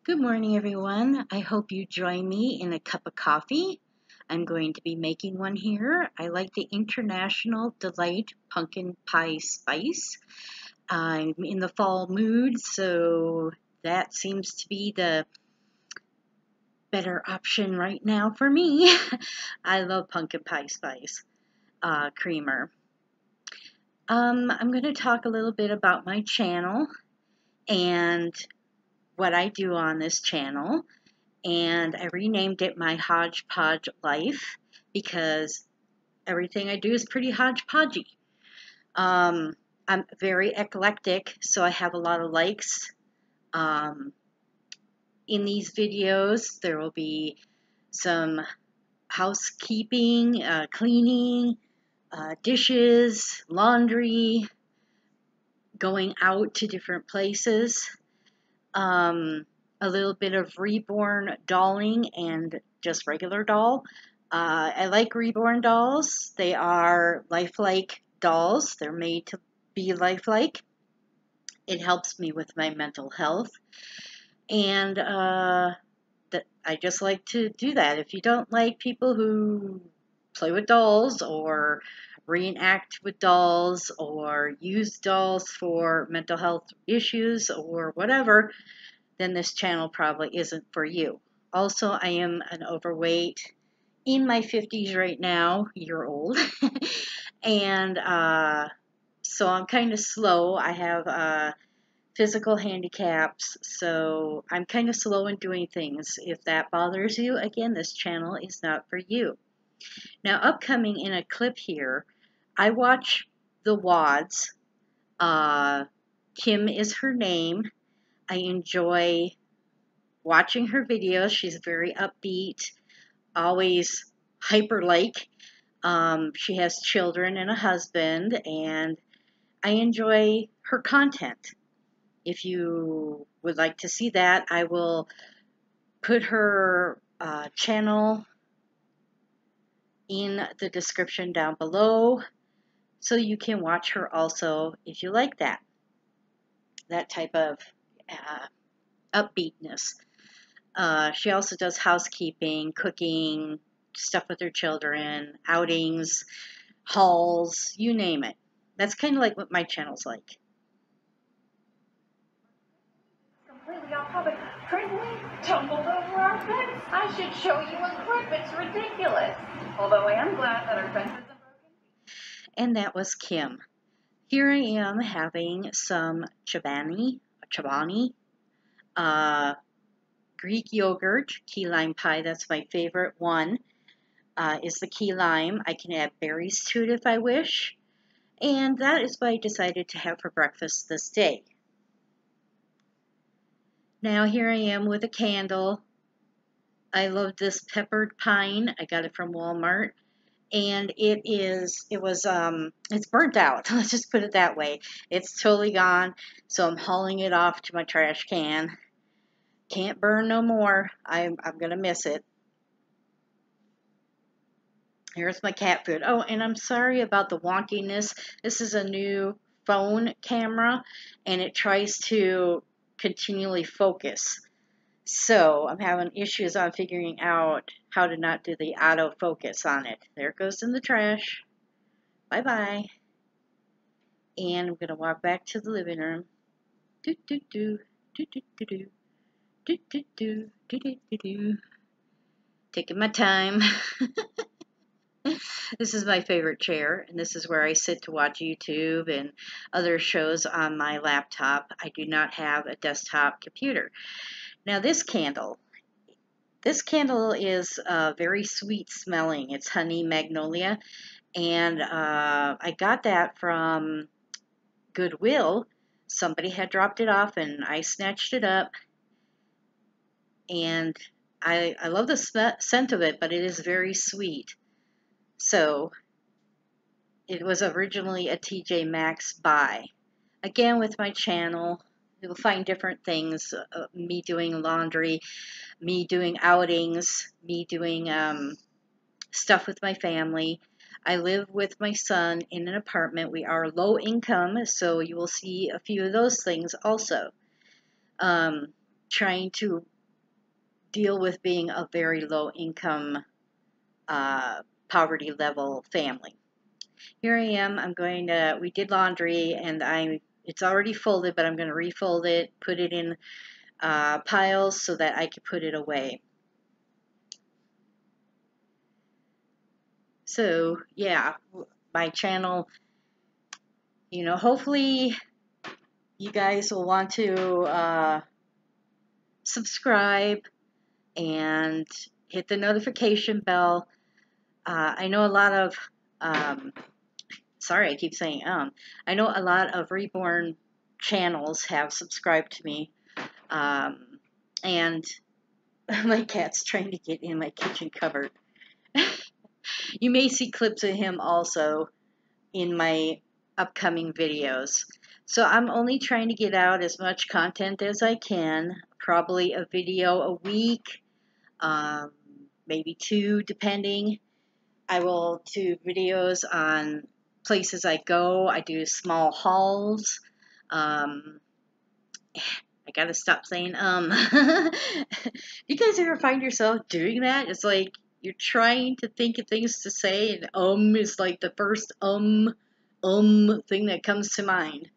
Good morning, everyone. I hope you join me in a cup of coffee. I'm going to be making one here. I like the International Delight Pumpkin Pie Spice. I'm in the fall mood, so that seems to be the better option right now for me. I love pumpkin pie spice creamer. I'm going to talk a little bit about my channel and what I do on this channel. And I renamed it my Hodge-Podge Life because everything I do is pretty hodgepodgey. I'm very eclectic, so I have a lot of likes. In these videos, there will be some housekeeping, cleaning, dishes, laundry, going out to different places. A little bit of reborn dolling and just regular doll. I like reborn dolls. They are lifelike dolls. They're made to be lifelike. It helps me with my mental health. And I just like to do that. If you don't like people who play with dolls or reenact with dolls or use dolls for mental health issues or whatever, then this channel probably isn't for you. Also, I am an overweight, in my 50s right now, year old, and so I'm kind of slow. I have physical handicaps, so I'm kind of slow in doing things. If that bothers you, again, this channel is not for you. Now, upcoming in a clip here, I watch the WODs. Kim is her name. I enjoy watching her videos. She's very upbeat, always hyper-like. She has children and a husband, and I enjoy her content. If you would like to see that, I will put her channel in the description down below so you can watch her also if you like that type of upbeatness. She also does housekeeping, cooking, stuff with her children, outings, hauls, you name it. That's kind of like what my channel's like. Completely off topic. Trampoline tumbled over our fence. I should show you a clip. It's ridiculous. Although I am glad that our fence isn't broken. And that was Kim. Here I am having some chobani, Greek yogurt, key lime pie. That's my favorite one. Is the key lime. I can add berries to it if I wish. And that is what I decided to have for breakfast this day. Now here I am with a candle. I love this peppered pine. I got it from Walmart. And it's burnt out. Let's just put it that way. It's totally gone. So I'm hauling it off to my trash can. Can't burn no more. I'm going to miss it. Here's my cat food. Oh, and I'm sorry about the wonkiness. This is a new phone camera, and it tries to continually focus. So I'm having issues on figuring out how to not do the autofocus on it. There it goes in the trash. Bye-bye. And I'm going to walk back to the living room. Do-do-do, do-do-do-do, do-do-do, do-do-do-do. Taking my time. This is my favorite chair, and this is where I sit to watch YouTube and other shows on my laptop. I do not have a desktop computer. Now this candle is very sweet smelling. It's honey magnolia, and I got that from Goodwill. Somebody had dropped it off, and I snatched it up, and I love the scent of it, but it is very sweet. So it was originally a TJ Maxx buy. Again, with my channel, you'll find different things. Me doing laundry, me doing outings, me doing stuff with my family. I live with my son in an apartment. We are low income, so you will see a few of those things also. Trying to deal with being a very low income, poverty level family. Here I am. We did laundry, and it's already folded, but I'm going to refold it, put it in piles so that I can put it away. So yeah, my channel, hopefully you guys will want to subscribe and hit the notification bell. I know a lot of, sorry, I keep saying, I know a lot of reborn channels have subscribed to me, and my cat's trying to get in my kitchen cupboard. You may see clips of him also in my upcoming videos. So I'm only trying to get out as much content as I can, probably a video a week, maybe 2 depending. I will do videos on places I go. I do small hauls. I gotta stop saying you guys ever find yourself doing that? It's like you're trying to think of things to say, and is like the first thing that comes to mind.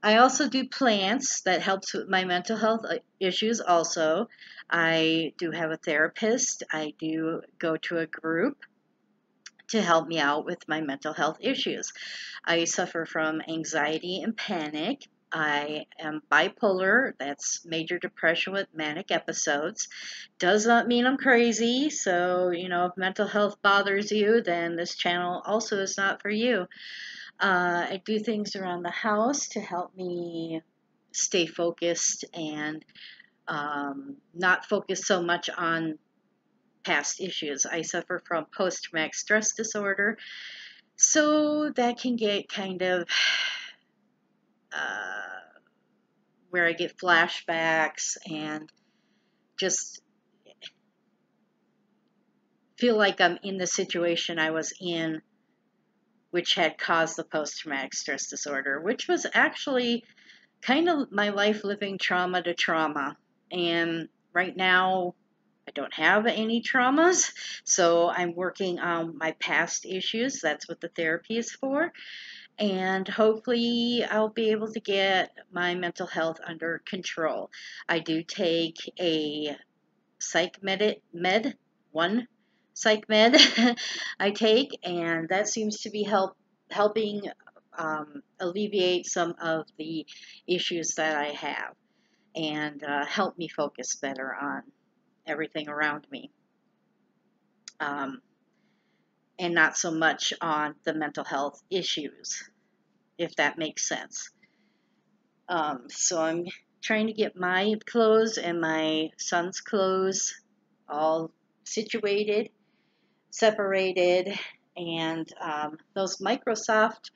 I also do plants that helps with my mental health issues also. I do have a therapist. I do go to a group to help me out with my mental health issues. I suffer from anxiety and panic. I am bipolar, that's major depression with manic episodes. Does not mean I'm crazy, so, if mental health bothers you, then this channel also is not for you. I do things around the house to help me stay focused and not focus so much on past issues. I suffer from post-traumatic stress disorder, so that can get kind of where I get flashbacks and just feel like I'm in the situation I was in, which had caused the post-traumatic stress disorder, which was actually kind of my life living trauma to trauma. And right now, I don't have any traumas, so I'm working on my past issues. That's what the therapy is for. And hopefully I'll be able to get my mental health under control. I do take a psych one psych med I take, and that seems to be helping alleviate some of the issues that I have and help me focus better on everything around me. And not so much on the mental health issues, if that makes sense. So I'm trying to get my clothes and my son's clothes all situated, separated, and those Microsoft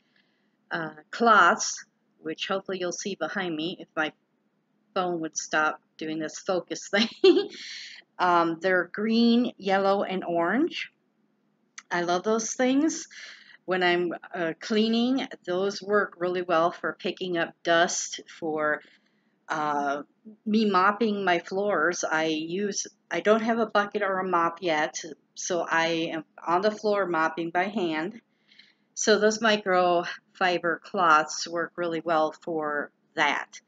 cloths, which hopefully you'll see behind me if my phone would stop doing this focus thing. They're green, yellow, and orange. I love those things. When I'm cleaning, those work really well for picking up dust, for me mopping my floors. I don't have a bucket or a mop yet, so I am on the floor mopping by hand. So those microfiber cloths work really well for that.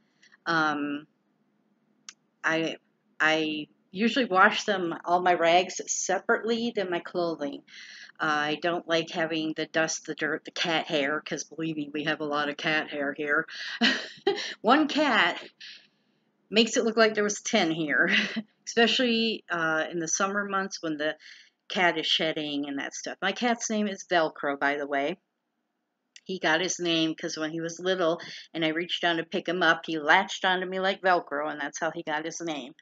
I usually wash all my rags separately than my clothing. I don't like having the dust, the dirt, the cat hair, because believe me, we have a lot of cat hair here. One cat makes it look like there was 10 here, especially in the summer months when the cat is shedding and that stuff. My cat's name is Velcro, by the way. He got his name because when he was little and I reached down to pick him up, he latched onto me like Velcro, and that's how he got his name.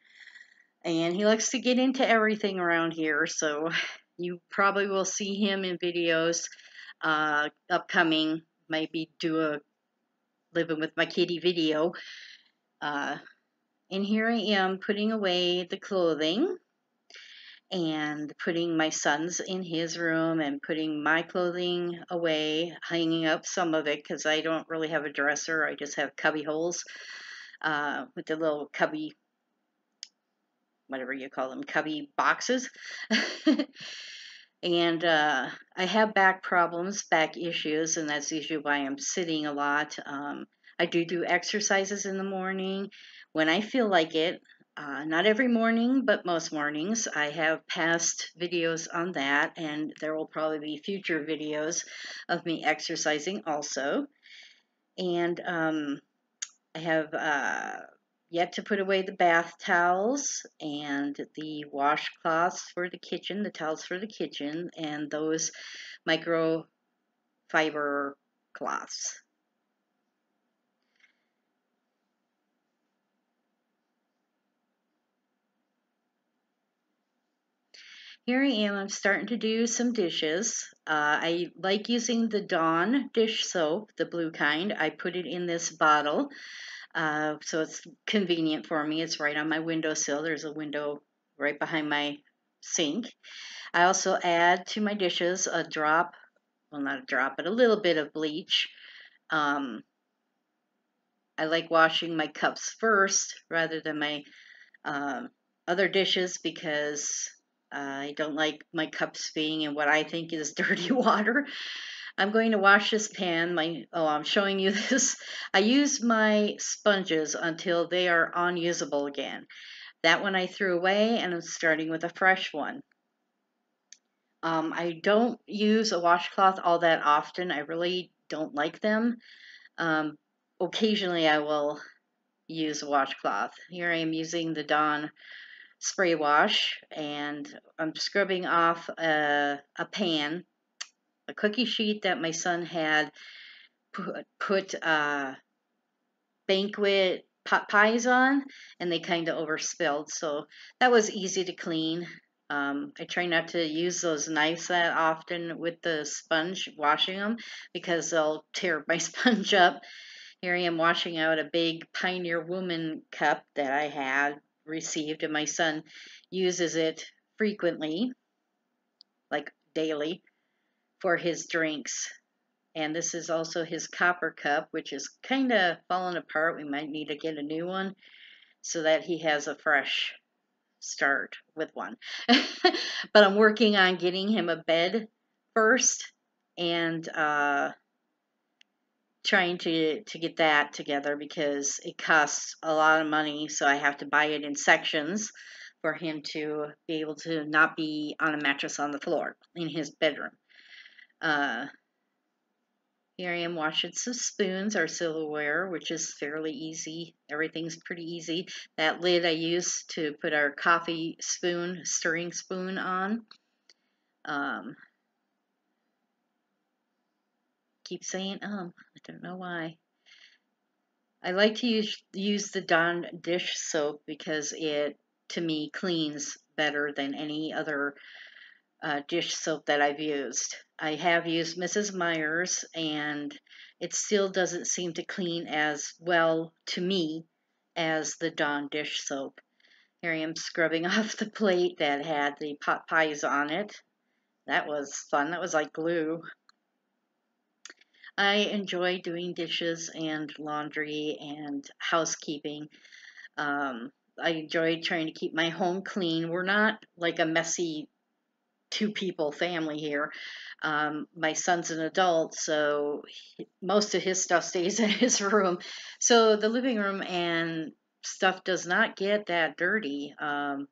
And he likes to get into everything around here, so you probably will see him in videos upcoming. Maybe do a living with my kitty video. And here I am putting away the clothing and putting my son's in his room and putting my clothing away, hanging up some of it because I don't really have a dresser. I just have cubby holes with the little cubby whatever you call them, cubby boxes. And I have back problems, back issues, and that's usually why I'm sitting a lot. I do exercises in the morning when I feel like it. Not every morning, but most mornings. I have past videos on that, and there will probably be future videos of me exercising also. And I have yet to put away the bath towels and the washcloths for the kitchen, the towels for the kitchen, and those microfiber cloths. Here I am, I'm starting to do some dishes. I like using the Dawn dish soap, the blue kind. I put it in this bottle, so it's convenient for me. It's right on my windowsill. There's a window right behind my sink. I also add to my dishes a drop, well, not a drop, but a little bit of bleach. I like washing my cups first rather than my other dishes because I don't like my cups being in what I think is dirty water. I'm going to wash this pan. I'm showing you this. I use my sponges until they are unusable again. That one I threw away, and I'm starting with a fresh one. I don't use a washcloth all that often. I really don't like them. Occasionally I will use a washcloth. Here I am using the Dawn spray wash, and I'm scrubbing off a pan, a cookie sheet that my son had put banquet pot pies on, and they kind of overspilled, so that was easy to clean. I try not to use those knives that often with the sponge washing them because they'll tear my sponge up. Here I am washing out a big Pioneer Woman cup that I had received, and my son uses it frequently, like daily, for his drinks. And this is also his copper cup, which is kind of falling apart. We might need to get a new one so that he has a fresh start with one. But I'm working on getting him a bed first, and trying to get that together because it costs a lot of money, so I have to buy it in sections for him to be able to not be on a mattress on the floor in his bedroom. Here I am washing some spoons or silverware, which is fairly easy. Everything's pretty easy. That lid I use to put our coffee spoon, stirring spoon on. Keep saying I don't know why. I like to use the Dawn dish soap because it, to me, cleans better than any other dish soap that I've used. I have used Mrs. Meyer's, and it still doesn't seem to clean as well to me as the Dawn dish soap. Here I am scrubbing off the plate that had the pot pies on it. That was fun. That was like glue. I enjoy doing dishes and laundry and housekeeping. I enjoy trying to keep my home clean. We're not like a messy two people family here. My son's an adult, so most of his stuff stays in his room. So the living room and stuff does not get that dirty.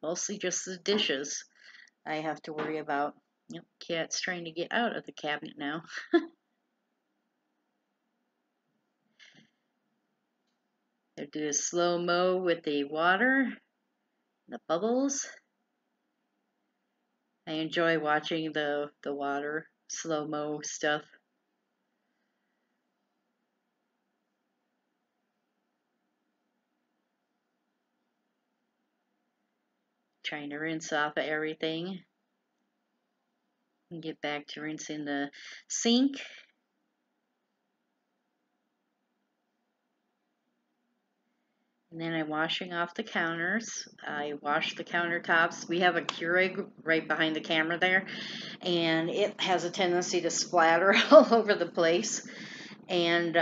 Mostly just the dishes I have to worry about. Yep, cat's trying to get out of the cabinet now. I do a slow-mo with the water, the bubbles. I enjoy watching the water slow-mo stuff. Trying to rinse off everything and get back to rinsing the sink. And then I'm washing off the counters. I wash the countertops. We have a Keurig right behind the camera there, and it has a tendency to splatter all over the place. And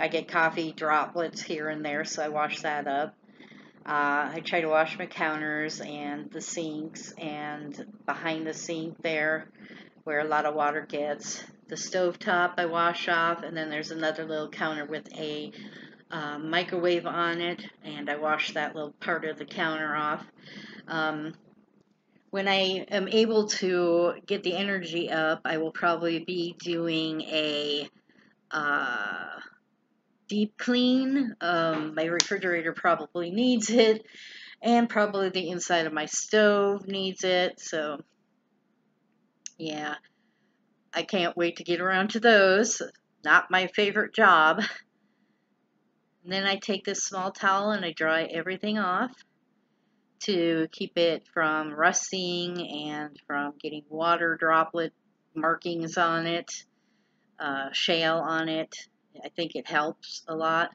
I get coffee droplets here and there, so I wash that up. I try to wash my counters and the sinks and behind the sink there where a lot of water gets. The stovetop I wash off, and then there's another little counter with a microwave on it, and I wash that little part of the counter off. When I am able to get the energy up, I will probably be doing a deep clean. My refrigerator probably needs it, and probably the inside of my stove needs it. So, yeah, I can't wait to get around to those. Not my favorite job. And then I take this small towel and I dry everything off to keep it from rusting and from getting water droplet markings on it, shale on it. I think it helps a lot.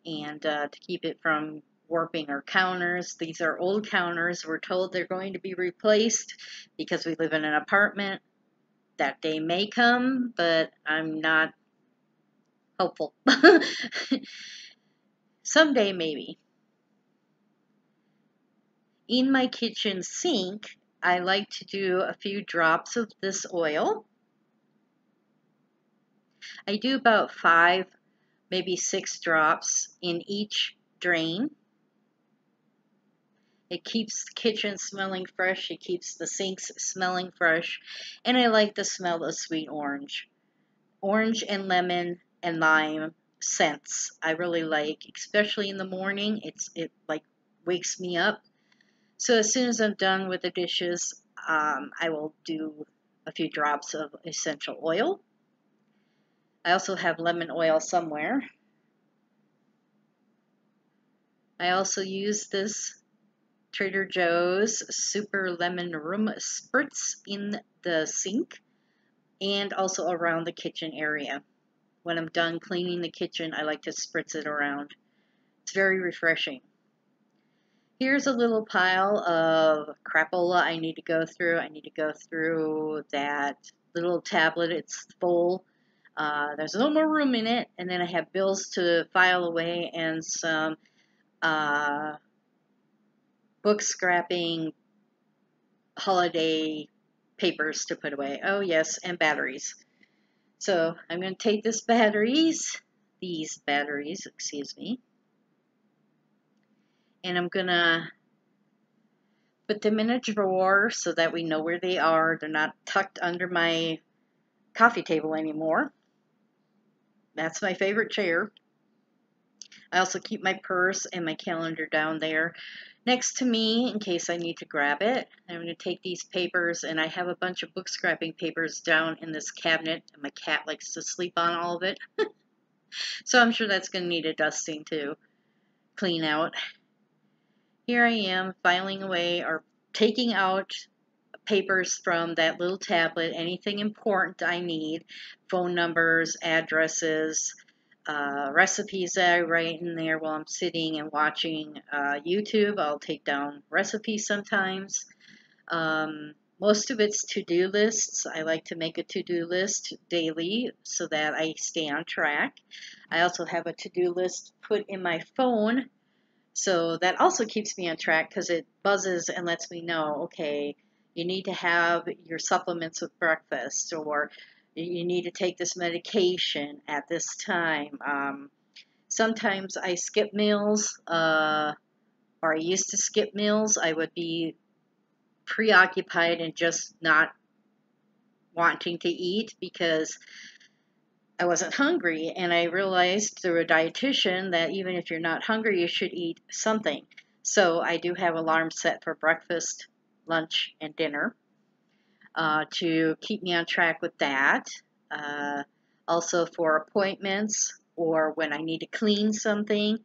And to keep it from warping our counters. These are old counters. We're told they're going to be replaced because we live in an apartment. That day may come, but I'm not hopeful. Someday, maybe. In my kitchen sink, I like to do a few drops of this oil. I do about 5, maybe 6 drops in each drain. It keeps the kitchen smelling fresh. It keeps the sinks smelling fresh. And I like the smell of sweet orange. Orange and lemon and lime scents I really like, especially in the morning. It like wakes me up. So as soon as I'm done with the dishes, I will do a few drops of essential oil. I also have lemon oil somewhere. I also use this Trader Joe's Super Lemon Room Spritz in the sink and also around the kitchen area. When I'm done cleaning the kitchen, I like to spritz it around. It's very refreshing. Here's a little pile of crapola I need to go through. I need to go through that little tablet. It's full. There's no more room in it. And then I have bills to file away and some book scrapping holiday papers to put away. Oh, yes, and batteries. So I'm going to take these batteries, excuse me, and I'm going to put them in a drawer so that we know where they are. They're not tucked under my coffee table anymore. That's my favorite chair. I also keep my purse and my calendar down there next to me in case I need to grab it. I'm going to take these papers, and I have a bunch of book scrapping papers down in this cabinet, and my cat likes to sleep on all of it. So I'm sure that's going to need a dusting to clean out. Here I am filing away or taking out papers from that little tablet, anything important I need, phone numbers, addresses, recipes that I write in there while I'm sitting and watching YouTube. I'll take down recipes sometimes. Most of it's to-do lists. I like to make a to-do list daily so that I stay on track. I also have a to-do list put in my phone, so that also keeps me on track because it buzzes and lets me know, okay, you need to have your supplements with breakfast, or you need to take this medication at this time. Sometimes I skip meals, or I used to skip meals. I would be preoccupied and just not wanting to eat because I wasn't hungry, and I realized through a dietitian that even if you're not hungry, you should eat something. So I do have alarms set for breakfast, lunch, and dinner to keep me on track with that. Also for appointments or when I need to clean something.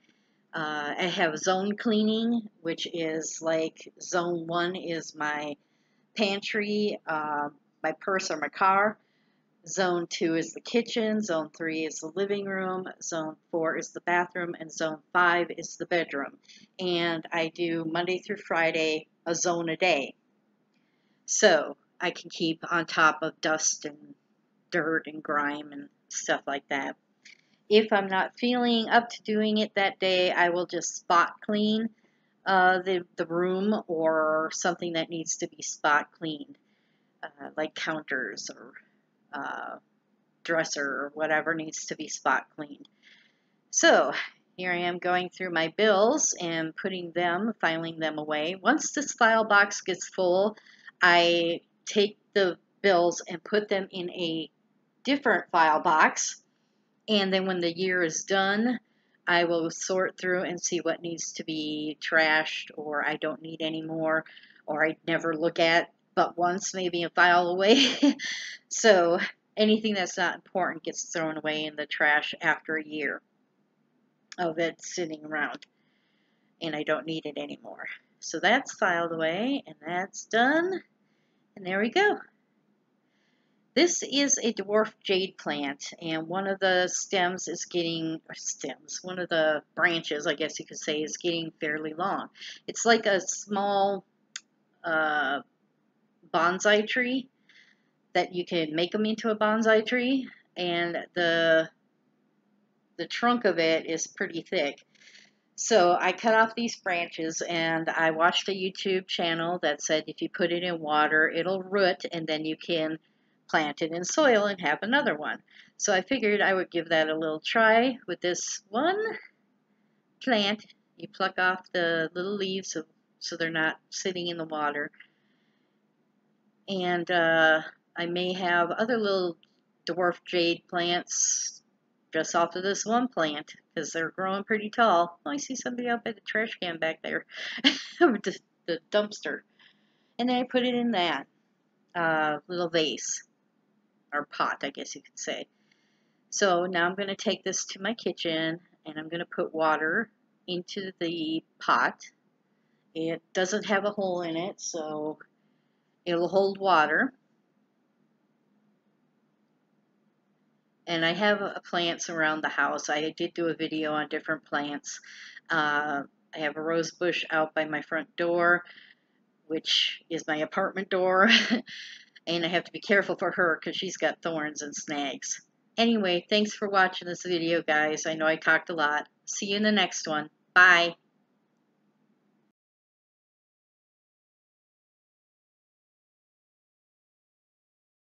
I have zone cleaning, which is like zone 1 is my pantry, my purse or my car. Zone 2 is the kitchen, Zone 3 is the living room, Zone 4 is the bathroom, and Zone 5 is the bedroom. And I do Monday through Friday, a zone a day. So I can keep on top of dust and dirt and grime and stuff like that. if I'm not feeling up to doing it that day, I will just spot clean the room or something that needs to be spot cleaned, like counters or dresser or whatever needs to be spot cleaned. So here I am going through my bills and filing them away. Once this file box gets full, I take the bills and put them in a different file box. And then when the year is done, I will sort through and see what needs to be trashed or I don't need anymore or I never look at but once maybe and file away. So anything that's not important gets thrown away in the trash after a year of it sitting around and I don't need it anymore. So that's filed away and that's done. And there we go. This is a dwarf jade plant, and one of the one of the branches, I guess you could say, is getting fairly long. It's like a small bonsai tree that you can make them into a bonsai tree, and the trunk of it is pretty thick. So I cut off these branches and I watched a YouTube channel that said if you put it in water, it'll root and then you can plant it in soil and have another one. So I figured I would give that a little try with this one plant. You pluck off the little leaves so they're not sitting in the water. And I may have other little dwarf jade plants just off of this one plant because they're growing pretty tall. Oh, I see somebody out by the trash can back there, the dumpster. And then I put it in that little vase, or pot, I guess you could say. So now I'm going to take this to my kitchen and I'm going to put water into the pot. It doesn't have a hole in it, so it'll hold water. And I have plants around the house. I did do a video on different plants. I have a rose bush out by my front door, which is my apartment door. And I have to be careful for her because she's got thorns and snags. Anyway, thanks for watching this video, guys. I know I talked a lot. See you in the next one. Bye.